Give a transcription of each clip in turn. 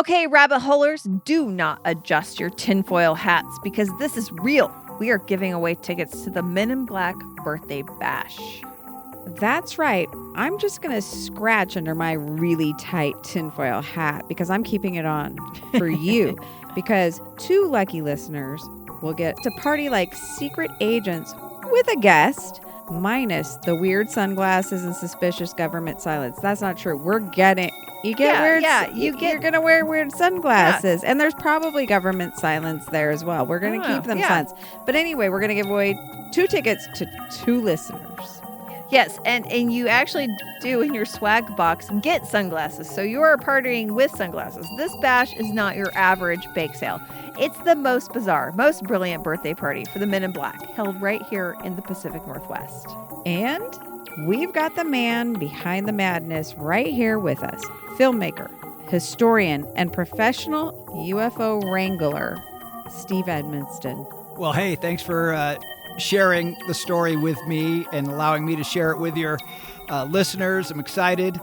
Okay, rabbit holers, do not adjust your tinfoil hats because this is real. We are giving away tickets to the Men in Black birthday bash. That's right. I'm just going to scratch under my really tight tinfoil hat because I'm keeping it on for you. Because 2 lucky listeners will get to party like secret agents with a guest, minus the weird sunglasses and suspicious government silence. That's not true. You're going to wear weird sunglasses. Yeah. And there's probably government silence there as well. We're going to keep them silence. But anyway, we're going to give away 2 tickets to 2 listeners. Yes, and you actually do in your swag box get sunglasses. So you are partying with sunglasses. This bash is not your average bake sale. It's the most bizarre, most brilliant birthday party for the Men in Black, held right here in the Pacific Northwest. And we've got the man behind the madness right here with us, filmmaker, historian, and professional UFO wrangler, Steve Edmiston. Well, hey, thanks for sharing the story with me and allowing me to share it with your listeners. I'm excited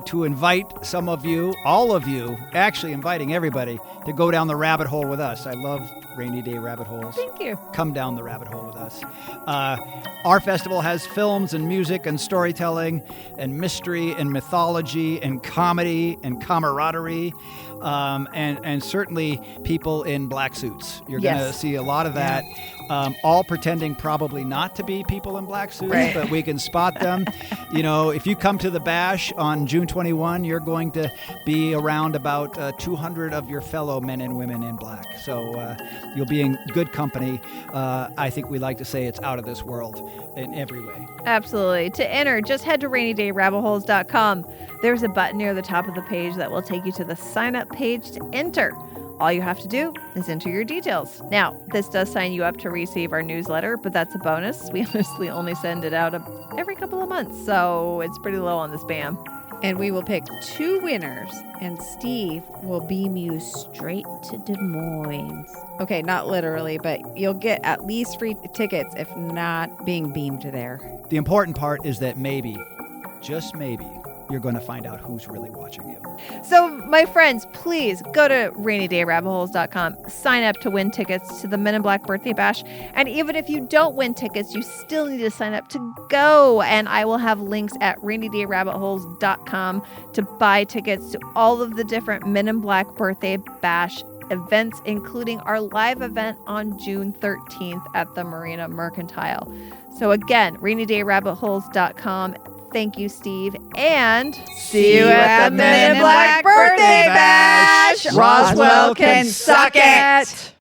to invite some of you, all of you, actually inviting everybody to go down the rabbit hole with us. I love rainy day rabbit holes. Thank you. Come down the rabbit hole with us. Our festival has films and music and storytelling and mystery and mythology and comedy and camaraderie. And certainly people in black suits. You're going to see a lot of that, all pretending probably not to be people in black suits, right. But we can spot them. If you come to the bash on June 21, you're going to be around about 200 of your fellow men and women in black. So you'll be in good company. I think we like to say it's out of this world in every way. Absolutely. To enter, just head to rainydayrabbitheholes.com. There's a button near the top of the page that will take you to the sign up page to enter. All you have to do is enter your details. Now, this does sign you up to receive our newsletter, but that's a bonus. We honestly only send it out every couple of months, so it's pretty low on the spam. And we will pick 2 winners, and Steve will beam you straight to Des Moines. Okay, not literally, but you'll get at least free tickets, if not being beamed there. The important part is that maybe, just maybe, you're going to find out who's really watching you. So, my friends, please go to rainydayrabbitheholes.com. Sign up to win tickets to the Men in Black birthday bash. And even if you don't win tickets, you still need to sign up to go. And I will have links at rainydayrabbitheholes.com to buy tickets to all of the different Men in Black birthday bash events, including our live event on June 13th at the Marina Mercantile. So again, rainydayrabbitheholes.com. Thank you, Steve. And see you at the Men in Black birthday bash. Roswell can suck it.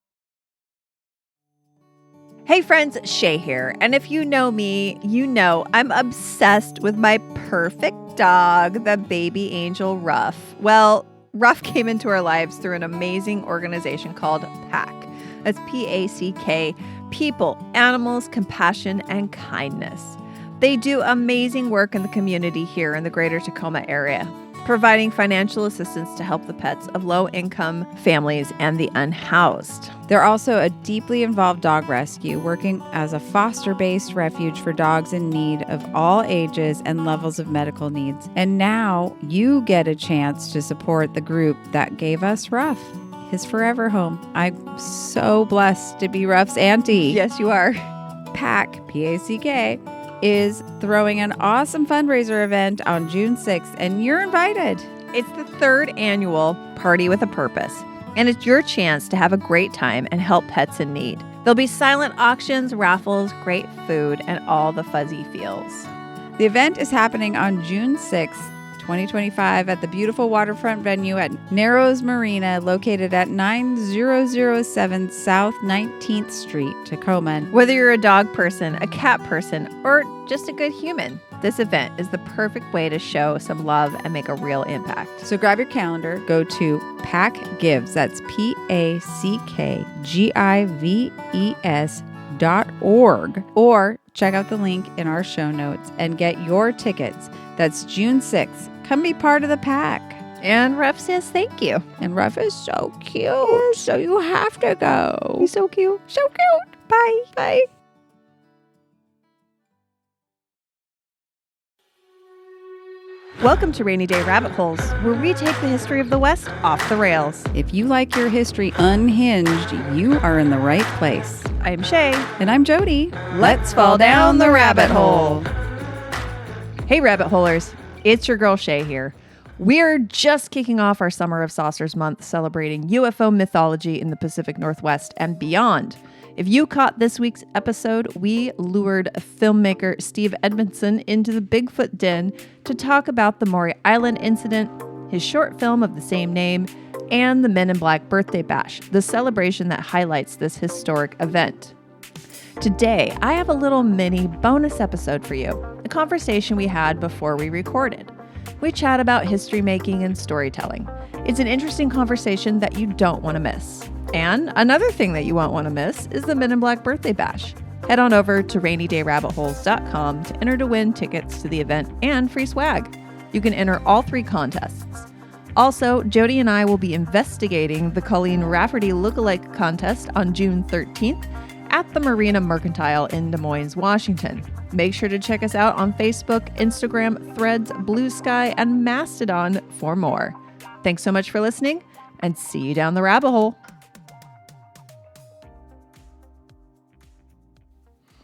Hey friends, Shay here. And if you know me, you know I'm obsessed with my perfect dog, the baby angel Ruff. Well, Ruff came into our lives through an amazing organization called PACK. That's P-A-C-K, People, Animals, Compassion, and Kindness. They do amazing work in the community here in the greater Tacoma area, providing financial assistance to help the pets of low-income families and the unhoused. They're also a deeply involved dog rescue, working as a foster-based refuge for dogs in need of all ages and levels of medical needs. And now you get a chance to support the group that gave us Ruff, his forever home. I'm so blessed to be Ruff's auntie. Yes, you are. PACK, P-A-C-K, is throwing an awesome fundraiser event on June 6th, and you're invited. It's the 3rd annual Party with a Purpose, and it's your chance to have a great time and help pets in need. There'll be silent auctions, raffles, great food, and all the fuzzy feels. The event is happening on June 6th, 2025 at the beautiful waterfront venue at Narrows Marina, located at 9007 South 19th Street, Tacoma. Whether you're a dog person, a cat person, or just a good human, this event is the perfect way to show some love and make a real impact. So grab your calendar, go to PACK Gives, that's PACKGIVES.org, or check out the link in our show notes and get your tickets. That's June 6th. Come be part of the PACK. And Ruff says thank you. And Ruff is so cute, so you have to go. He's so cute. So cute. Bye. Bye. Welcome to Rainy Day Rabbit Holes, where we take the history of the West off the rails. If you like your history unhinged, you are in the right place. I'm Shay. And I'm Jody. Let's fall down the rabbit hole. Hey, rabbit holers. It's your girl Shay here. We're just kicking off our Summer of Saucers month, celebrating UFO mythology in the Pacific Northwest and beyond. If you caught this week's episode, we lured filmmaker Steve Edmiston into the Bigfoot Den to talk about the Maury Island incident, his short film of the same name, and the Men in Black Birthday Bash, the celebration that highlights this historic event. Today, I have a little mini bonus episode for you, a conversation we had before we recorded. We chat about history making and storytelling. It's an interesting conversation that you don't want to miss. And another thing that you won't want to miss is the Men in Black Birthday Bash. Head on over to rainydayrabbitholes.com to enter to win tickets to the event and free swag. You can enter all 3 contests. Also, Jody and I will be investigating the Colleen Rafferty lookalike contest on June 13th at the Marina Mercantile in Des Moines, Washington. Make sure to check us out on Facebook, Instagram, Threads, Blue Sky, and Mastodon for more. Thanks so much for listening, and see you down the rabbit hole.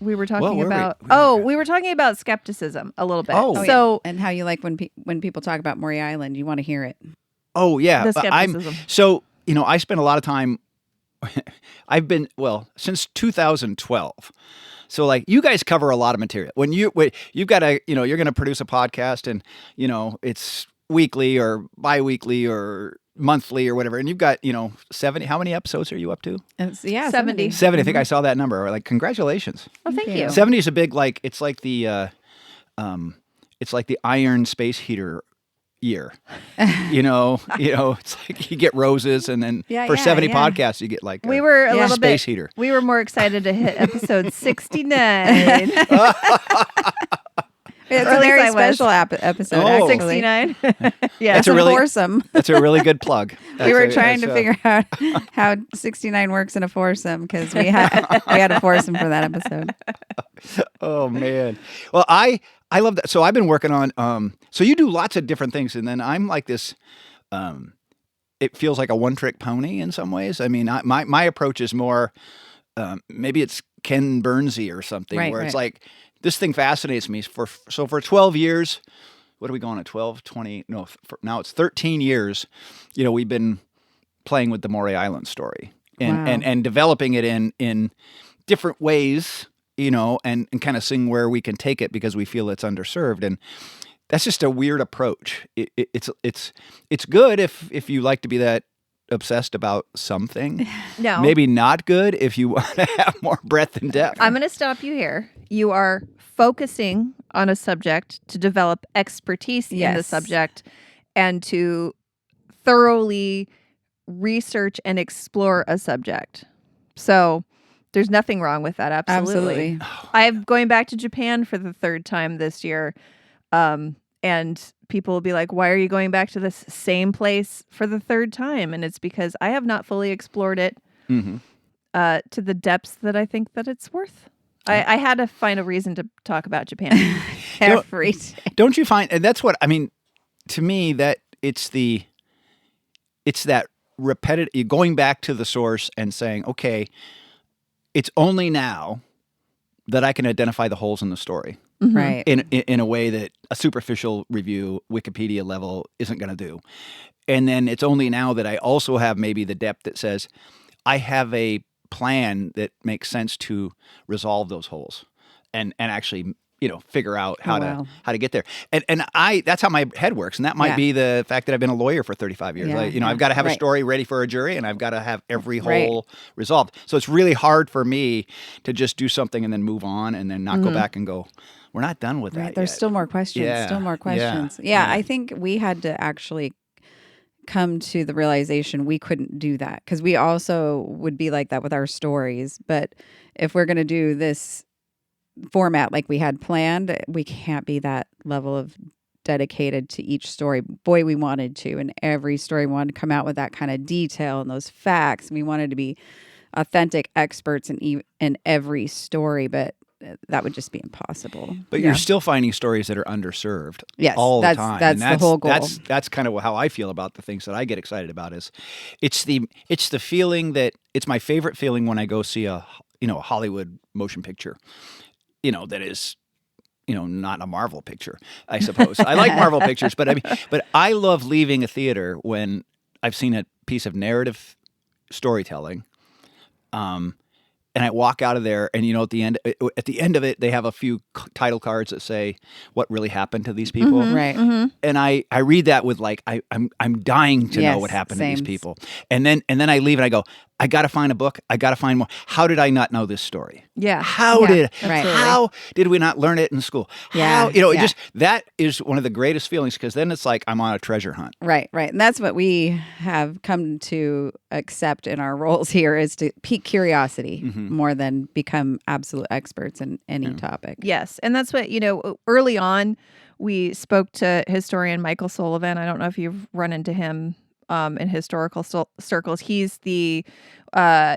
We were talking we were talking about skepticism a little bit. So, and how you like when people talk about Maury Island, you want to hear it. Oh yeah, the skepticism. I spent a lot of time. I've been since 2012. So like you guys cover a lot of material. When you've got you're going to produce a podcast and it's weekly or bi-weekly or monthly or whatever, and you've got 70. How many episodes are you up to? 70. 70. I think I saw that number. Like, congratulations. Oh, thank you. 70 is a big it's like the iron space heater year. It's like you get roses, and then for 70 podcasts you get like we were a little space bit heater. We were more excited to hit episode 69. It's a very special episode. Oh. 69. Yeah, That's a really foursome. That's a really good plug. We were trying to figure out how 69 works in a foursome because we had a foursome for that episode. Oh man. Well, I love that. So I've been working on so you do lots of different things, and then I'm like this it feels like a one-trick pony in some ways. I mean, my approach is more maybe it's Ken Burnsy or something, where it's like this thing fascinates me. For 12 years, what are we going at? 12, 20? No, now it's 13 years. We've been playing with the Maury Island story and developing it in different ways, and kind of seeing where we can take it because we feel it's underserved. And that's just a weird approach. It's good if you like to be that obsessed about something. No. Maybe not good if you want to have more breadth and depth. I'm going to stop you here. You are focusing on a subject to develop expertise in the subject and to thoroughly research and explore a subject. So there's nothing wrong with that. Absolutely. I'm going back to Japan for the 3rd time this year. And people will be like, why are you going back to this same place for the 3rd time? And it's because I have not fully explored it to the depths that I think that it's worth. I had to find a reason to talk about Japan every day. Don't you find, and that's what, I mean, to me, that it's that repetitive, going back to the source and saying, okay, it's only now that I can identify the holes in the story. Mm-hmm. Right. In a way that a superficial review, Wikipedia level, isn't going to do. And then it's only now that I also have maybe the depth that says, I have a plan that makes sense to resolve those holes and actually figure out how to get there. And that's how my head works. And that might be the fact that I've been a lawyer for 35 years. I've got to have a story ready for a jury, and I've got to have every hole resolved. So it's really hard for me to just do something and then move on and then not go back and go, we're not done with that There's yet. still more questions. Yeah, I think we had to actually come to the realization we couldn't do that because we also would be like that with our stories. But if we're going to do this format like we had planned, we can't be that level of dedicated to each story. Boy, we wanted to, and every story wanted to come out with that kind of detail and those facts. We wanted to be authentic experts in every story, but that would just be impossible. But you're still finding stories that are underserved Yes, all the that's- time. that's And the whole goal. That's kind of how I feel about the things that I get excited about. Is it's the feeling that it's my favorite feeling when I go see a Hollywood motion picture, that is, not a Marvel picture, I suppose. I like Marvel pictures, but I love leaving a theater when I've seen a piece of narrative storytelling. And I walk out of there, and at the end of it, they have a few title cards that say what really happened to these people. Right. And I read that with I'm dying to know what happened to these people. And then I leave and I go, I got to find a book. I got to find more. How did I not know this story? Yeah. How did we not learn it in school? Yeah. That is one of the greatest feelings, because then it's like I'm on a treasure hunt. Right. And that's what we have come to accept in our roles here, is to pique curiosity more than become absolute experts in any topic. Yes. And that's what, early on, we spoke to historian Michael Sullivan. I don't know if you've run into him in historical circles. He's the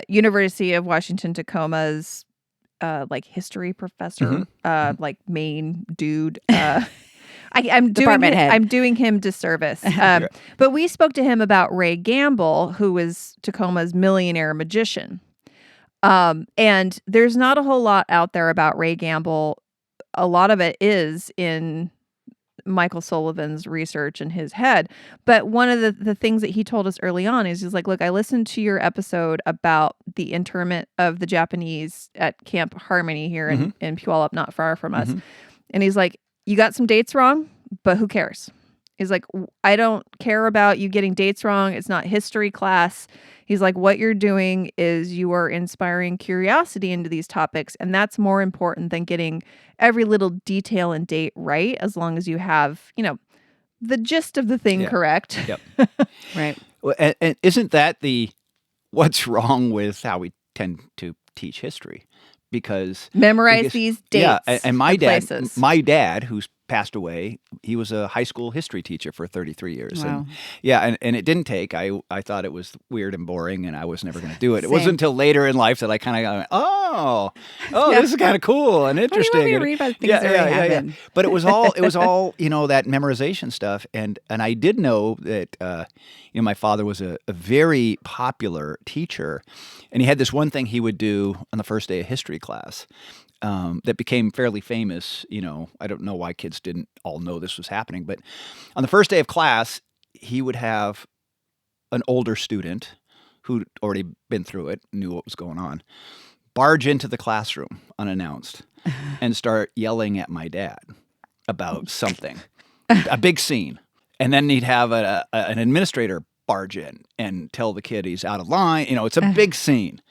University of Washington Tacoma's history professor, main dude. I'm Department head. I'm doing him disservice. But we spoke to him about Ray Gamble, who was Tacoma's millionaire magician. And there's not a whole lot out there about Ray Gamble. A lot of it is in Michael Sullivan's research in his head. But one of the things that he told us early on is he's like, look, I listened to your episode about the internment of the Japanese at Camp Harmony here in Puyallup, not far from us. And he's like, you got some dates wrong, but who cares? He's like, I don't care about you getting dates wrong. It's not history class. He's like, what you're doing is you are inspiring curiosity into these topics. And that's more important than getting every little detail and date right, as long as you have, the gist of the thing correct. Yep. Right. Well, and isn't that what's wrong with how we tend to teach history? Because memorize these dates. Yeah, and my dad, who's passed away, he was a high school history teacher for 33 years. Wow. And it didn't take. I thought it was weird and boring, and I was never going to do it. It wasn't until later in life that I kind of went, this is kind of cool and interesting. What do you want me to read about things that already happened? But it was all that memorization stuff, and I did know that my father was a very popular teacher, and he had this one thing he would do on the first day of history class. That became fairly famous. I don't know why kids didn't all know this was happening, but on the first day of class, he would have an older student who'd already been through it, knew what was going on, barge into the classroom unannounced and start yelling at my dad about something, a big scene. And then he'd have an administrator barge in and tell the kid he's out of line. It's a big scene.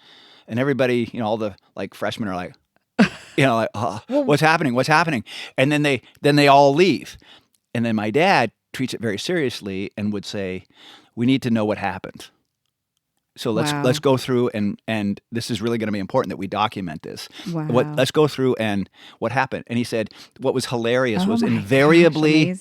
And everybody, all the freshmen are like, what's happening? What's happening? And then they all leave. And then my dad treats it very seriously and would say, we need to know what happened. So let's go through and this is really going to be important that we document this. Wow. Let's go through and what happened. And he said what was hilarious was invariably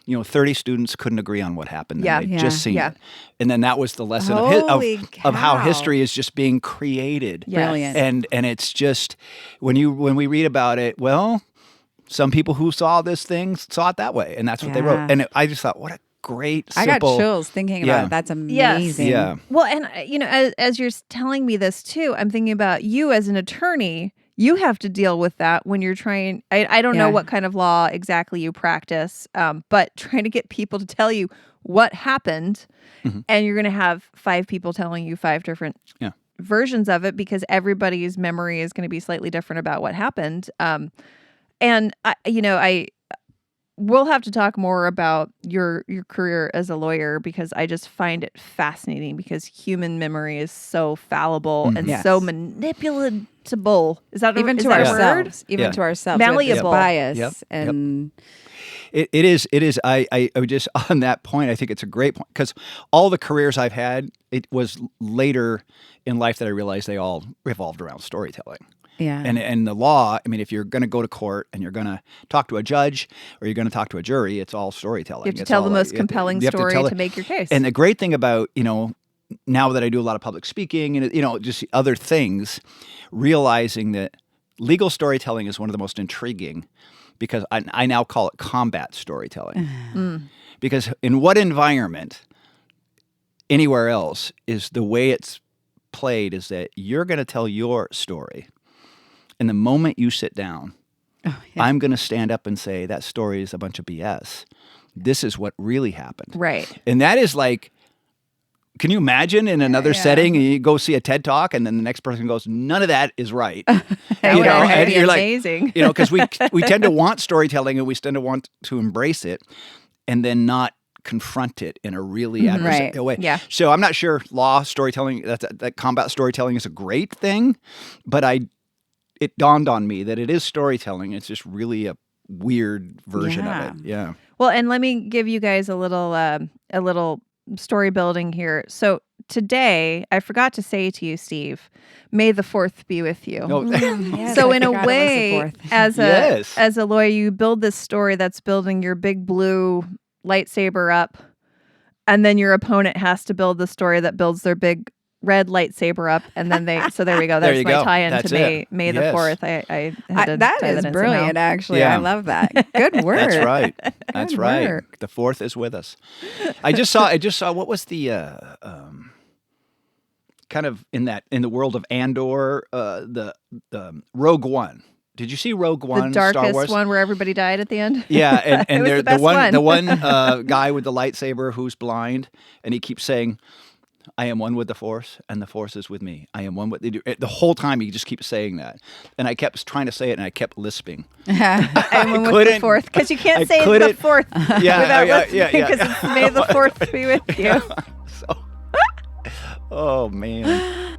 30 students couldn't agree on what happened. Yeah. They'd just seen it. And then that was the lesson of how history is just being created. Yes. Brilliant. And it's just when we read about it, well, some people who saw this thing saw it that way, and that's what they wrote. And I just thought, what a great, simple... I got chills thinking about it. That's amazing. Yeah. Well, and as you're telling me this too, I'm thinking about you as an attorney. You have to deal with that when you're trying. I don't know what kind of law exactly you practice, but trying to get people to tell you what happened, and you're going to have 5 people telling you 5 different versions of it, because everybody's memory is going to be slightly different about what happened. And we'll have to talk more about your career as a lawyer, because I just find it fascinating, because human memory is so fallible and so manipulatable. Is that even is to that ourselves? a word? Even to ourselves, Malleable. Bias and. It is. I would just, on that point, I think it's a great point, because all the careers I've had, it was later in life that I realized they all revolved around storytelling. Yeah. And the law, I mean, if you're going to go to court and you're going to talk to a judge or you're going to talk to a jury, it's all storytelling. You have to tell the most compelling story to make your case. And the great thing about, now that I do a lot of public speaking and, just other things, realizing that, legal storytelling is one of the most intriguing because I now call it combat storytelling. Because in what environment, anywhere else, is the way it's played is that you're going to tell your story. And the moment you sit down, I'm going to stand up and say, that story is a bunch of BS. This is what really happened. Right. And that is like, can you imagine in another setting, you go see a TED Talk and then the next person goes, none of that is right. That would and you're amazing. like, because we tend to want storytelling and we tend to want to embrace it and then not confront it in a really adversarial way. Yeah. So I'm not sure law storytelling, that combat storytelling is a great thing, but it dawned on me that it is storytelling. It's just really a weird version of it. Yeah. Well, and let me give you guys a little story building here. So today, I forgot to say to you, Steve, may the 4th be with you. Yes, So I in a forgot it was the way, 4th. as a lawyer, you build this story that's building your big blue lightsaber up, and then your opponent has to build the story that builds their big red lightsaber up, and then so there we go. That's my tie-in That's to it. May the Yes. 4th. I had to That tie is in brilliant, somehow. actually. Yeah. I love that. Good work. That's right. That's Good right. work. The 4th is with us. I just saw what was the kind of in the world of Andor, the Rogue One. Did you see Rogue One? The Star darkest Wars? one where everybody died at the end. Yeah, and It was there, the best one. the one guy with the lightsaber who's blind, and he keeps saying, "I am one with the Force, and the Force is with me. I am one with the whole time." He just keeps saying that, and I kept trying to say it, and I kept lisping. And one with the couldn't- 4th, because you can't I say the couldn't- 4th without listening, yeah. because it's May the 4th be with you. So, oh man.